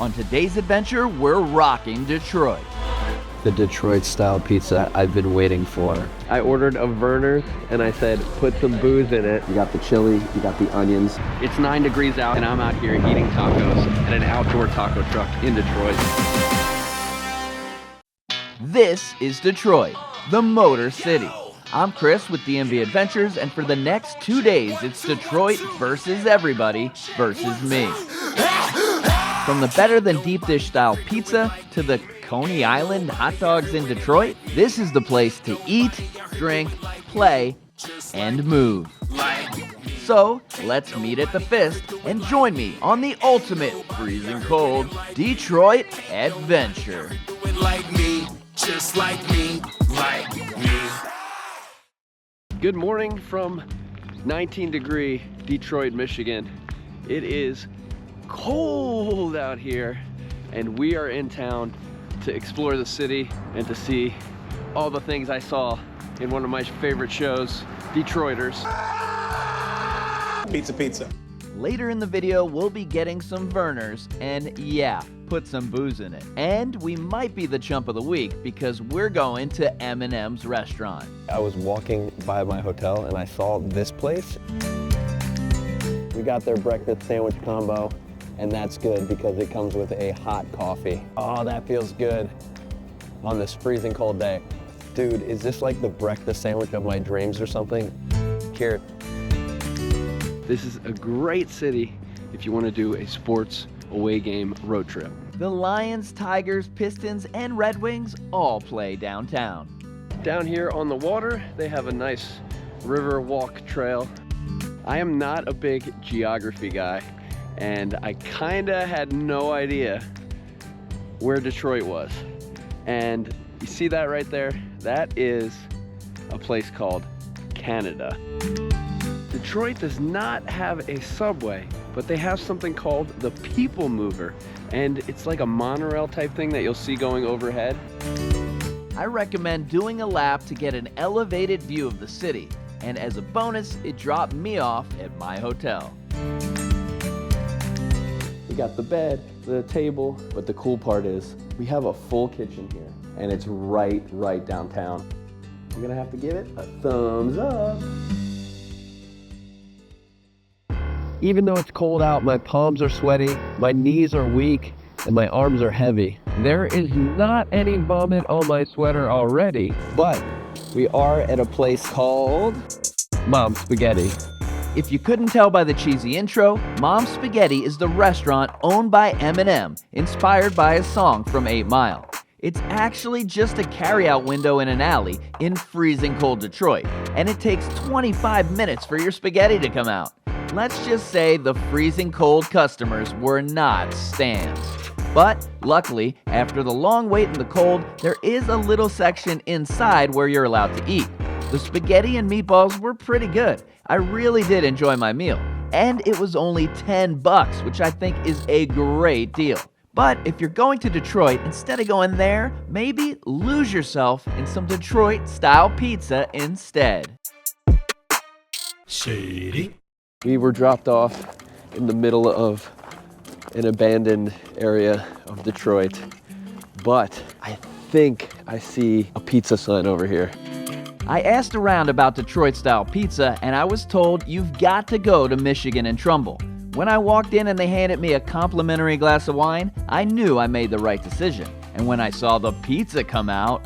On today's adventure, we're rocking Detroit. The Detroit-style pizza I've been waiting for. I ordered a Verner, and I said, put some booze in it. You got the chili, you got the onions. It's 9 degrees out, and I'm out here eating tacos at an outdoor taco truck in Detroit. This is Detroit, the Motor City. I'm Chris with DMV Adventures, and for the next 2 days, it's Detroit versus everybody versus me. From the better than deep dish style pizza to the Coney Island hot dogs in Detroit, this is the place to eat, drink, play, and move. So, let's meet at the Fist and join me on the ultimate freezing cold Detroit adventure. Just like me, like me. Good morning from 19-degree Detroit, Michigan. It is cold out here, and we are in town to explore the city and to see all the things I saw in one of my favorite shows, Detroiters. Pizza, pizza. Later in the video, we'll be getting some Verners and yeah, put some booze in it. And we might be the chump of the week because we're going to Eminem's restaurant. I was walking by my hotel and I saw this place. We got their breakfast sandwich combo, and that's good because it comes with a hot coffee. Oh, that feels good on this freezing cold day. Dude, is this like the breakfast sandwich of my dreams or something? Cheers. This is a great city if you want to do a sports away game road trip. The Lions, Tigers, Pistons, and Red Wings all play downtown. Down here on the water, they have a nice river walk trail. I am not a big geography guy, and I kinda had no idea where Detroit was. And you see that right there? That is a place called Canada. Detroit does not have a subway, but they have something called the People Mover, and it's like a monorail type thing that you'll see going overhead. I recommend doing a lap to get an elevated view of the city, and as a bonus, it dropped me off at my hotel. We got the bed, the table, but the cool part is we have a full kitchen here, and it's right downtown. I'm gonna have to give it a thumbs up. Even though it's cold out, my palms are sweaty, my knees are weak, and my arms are heavy. There is not any vomit on my sweater already, but we are at a place called Mom's Spaghetti. If you couldn't tell by the cheesy intro, Mom's Spaghetti is the restaurant owned by Eminem, inspired by a song from 8 Mile. It's actually just a carryout window in an alley in freezing cold Detroit, and it takes 25 minutes for your spaghetti to come out. Let's just say the freezing cold customers were not stans. But luckily, after the long wait in the cold, there is a little section inside where you're allowed to eat. The spaghetti and meatballs were pretty good. I really did enjoy my meal. And it was only $10, which I think is a great deal. But if you're going to Detroit, instead of going there, maybe lose yourself in some Detroit-style pizza instead. Shady. We were dropped off in the middle of an abandoned area of Detroit, but I think I see a pizza sign over here. I asked around about Detroit-style pizza, and I was told you've got to go to Michigan and Trumbull. When I walked in and they handed me a complimentary glass of wine, I knew I made the right decision. And when I saw the pizza come out...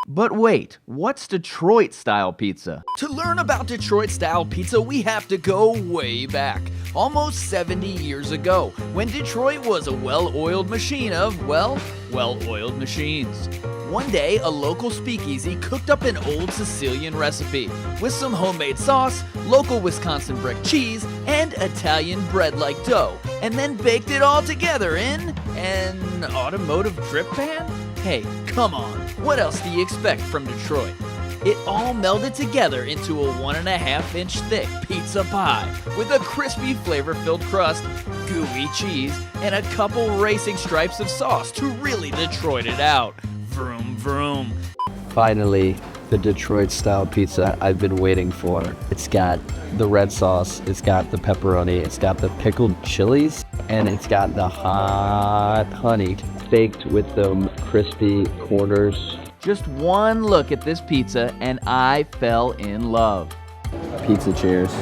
But wait, what's Detroit-style pizza? To learn about Detroit-style pizza, we have to go way back. Almost 70 years ago, when Detroit was a well-oiled machine of, well-oiled machines. One day, a local speakeasy cooked up an old Sicilian recipe with some homemade sauce, local Wisconsin brick cheese, and Italian bread-like dough, and then baked it all together in an automotive drip pan? Hey, come on, what else do you expect from Detroit? It all melded together into a 1.5-inch thick pizza pie with a crispy flavor-filled crust, gooey cheese, and a couple racing stripes of sauce to really Detroit it out. Vroom, vroom. Finally, the Detroit style pizza I've been waiting for. It's got the red sauce, it's got the pepperoni, it's got the pickled chilies, and it's got the hot honey baked with them crispy corners. Just one look at this pizza and I fell in love. Pizza cheers.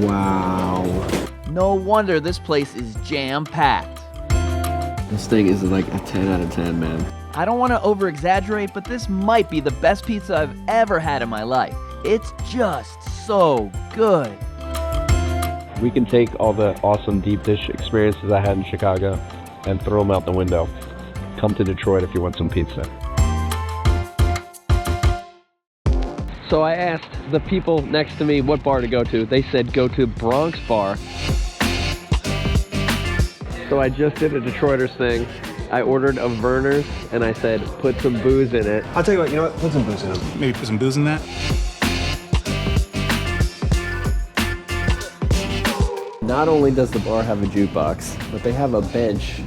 Wow. No wonder this place is jam-packed. This thing is like a 10 out of 10, man. I don't want to over-exaggerate, but this might be the best pizza I've ever had in my life. It's just so good. We can take all the awesome deep dish experiences I had in Chicago and throw them out the window. Come to Detroit if you want some pizza. So I asked the people next to me what bar to go to. They said go to Bronx Bar. So I just did a Detroiters thing. I ordered a Verner's and I said put some booze in it. I'll tell you what, you know what? Put some booze in it. Maybe put some booze in that. Not only does the bar have a jukebox, but they have a bench.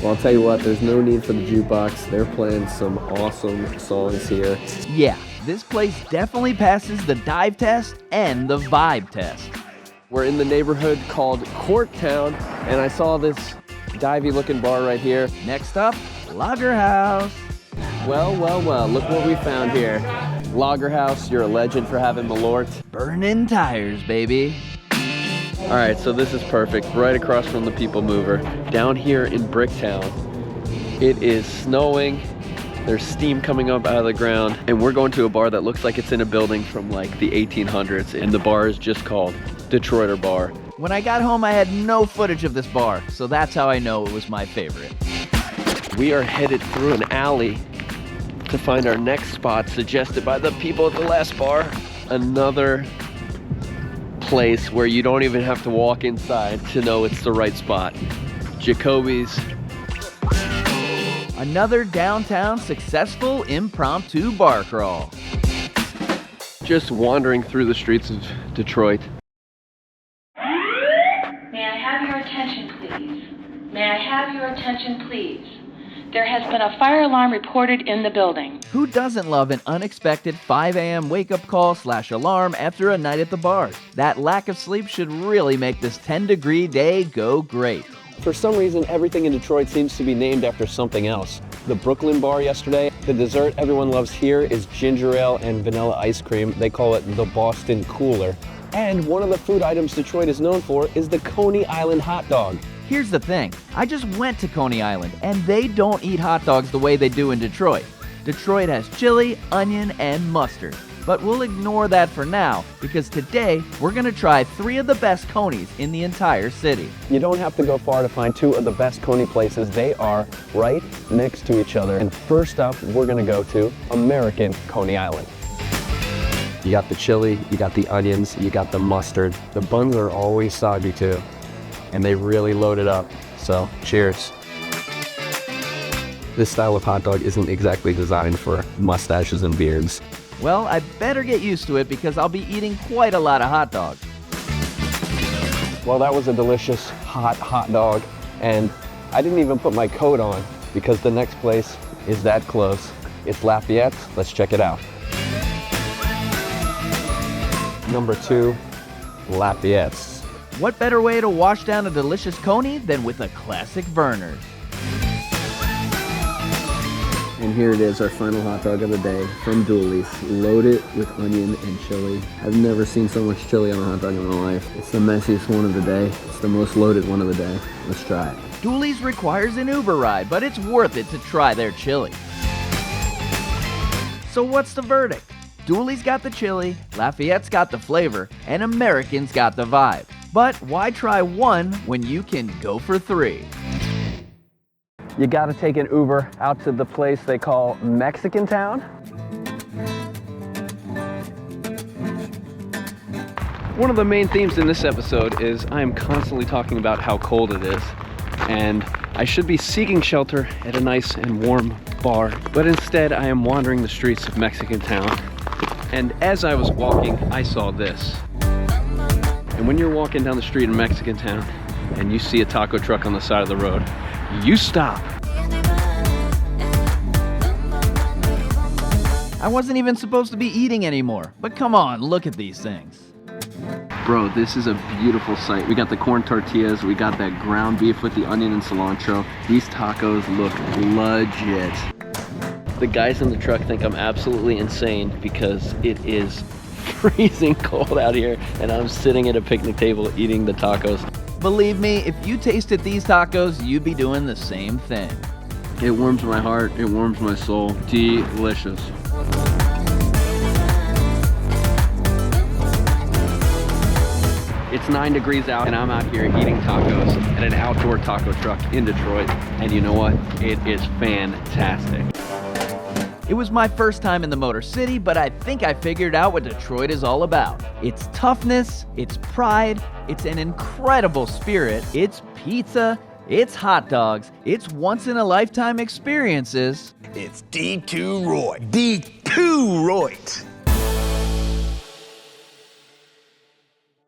Well, I'll tell you what, there's no need for the jukebox. They're playing some awesome songs here. Yeah, this place definitely passes the dive test and the vibe test. We're in the neighborhood called Corktown, and I saw this divey looking bar right here. Next up, Lager House. Well, look what we found here. Lager House, you're a legend for having Malort. Burning tires, baby. All right, so this is perfect, right across from the People Mover. Down here in Bricktown, it is snowing. There's steam coming up out of the ground, and we're going to a bar that looks like it's in a building from like the 1800s, and the bar is just called Detroiter Bar. When I got home, I had no footage of this bar, so that's how I know it was my favorite. We are headed through an alley to find our next spot suggested by the people at the last bar. Another place where you don't even have to walk inside to know it's the right spot. Jacoby's. Another downtown successful impromptu bar crawl. Just wandering through the streets of Detroit. May I have your attention, please? May I have your attention, please? There has been a fire alarm reported in the building. Who doesn't love an unexpected 5 a.m. wake-up call / alarm after a night at the bars? That lack of sleep should really make this 10-degree day go great. For some reason, everything in Detroit seems to be named after something else. The Brooklyn bar yesterday, the dessert everyone loves here is ginger ale and vanilla ice cream. They call it the Boston Cooler. And one of the food items Detroit is known for is the Coney Island hot dog. Here's the thing, I just went to Coney Island, and they don't eat hot dogs the way they do in Detroit. Detroit has chili, onion, and mustard. But we'll ignore that for now, because today we're gonna try 3 of the best Coneys in the entire city. You don't have to go far to find 2 of the best Coney places. They are right next to each other. And first up, we're gonna go to American Coney Island. You got the chili, you got the onions, you got the mustard. The buns are always soggy too, and they really load it up. So, cheers. This style of hot dog isn't exactly designed for mustaches and beards. Well, I better get used to it because I'll be eating quite a lot of hot dogs. Well, that was a delicious hot dog, and I didn't even put my coat on because the next place is that close. It's Lafayette. Let's check it out. Number 2, Lafayette's. What better way to wash down a delicious Coney than with a classic Verner's? And here it is, our final hot dog of the day from Duly's. Loaded with onion and chili. I've never seen so much chili on a hot dog in my life. It's the messiest one of the day. It's the most loaded one of the day. Let's try it. Duly's requires an Uber ride, but it's worth it to try their chili. So what's the verdict? Duly's got the chili, Lafayette's got the flavor, and American's got the vibe. But why try one when you can go for 3? You gotta take an Uber out to the place they call Mexicantown. One of the main themes in this episode is I am constantly talking about how cold it is, and I should be seeking shelter at a nice and warm bar, but instead I am wandering the streets of Mexicantown. And as I was walking, I saw this. And when you're walking down the street in Mexicantown and you see a taco truck on the side of the road, you stop. I wasn't even supposed to be eating anymore, but come on, look at these things. Bro, this is a beautiful sight. We got the corn tortillas, we got that ground beef with the onion and cilantro. These tacos look legit. The guys in the truck think I'm absolutely insane because it is freezing cold out here and I'm sitting at a picnic table eating the tacos. Believe me, if you tasted these tacos, you'd be doing the same thing. It warms my heart, it warms my soul. Delicious. It's 9 degrees out and I'm out here eating tacos at an outdoor taco truck in Detroit. And you know what? It is fantastic. It was my first time in the Motor City, but I think I figured out what Detroit is all about. It's toughness, it's pride, it's an incredible spirit, it's pizza, it's hot dogs, it's once-in-a-lifetime experiences. It's D2 Roy. D2 Roy.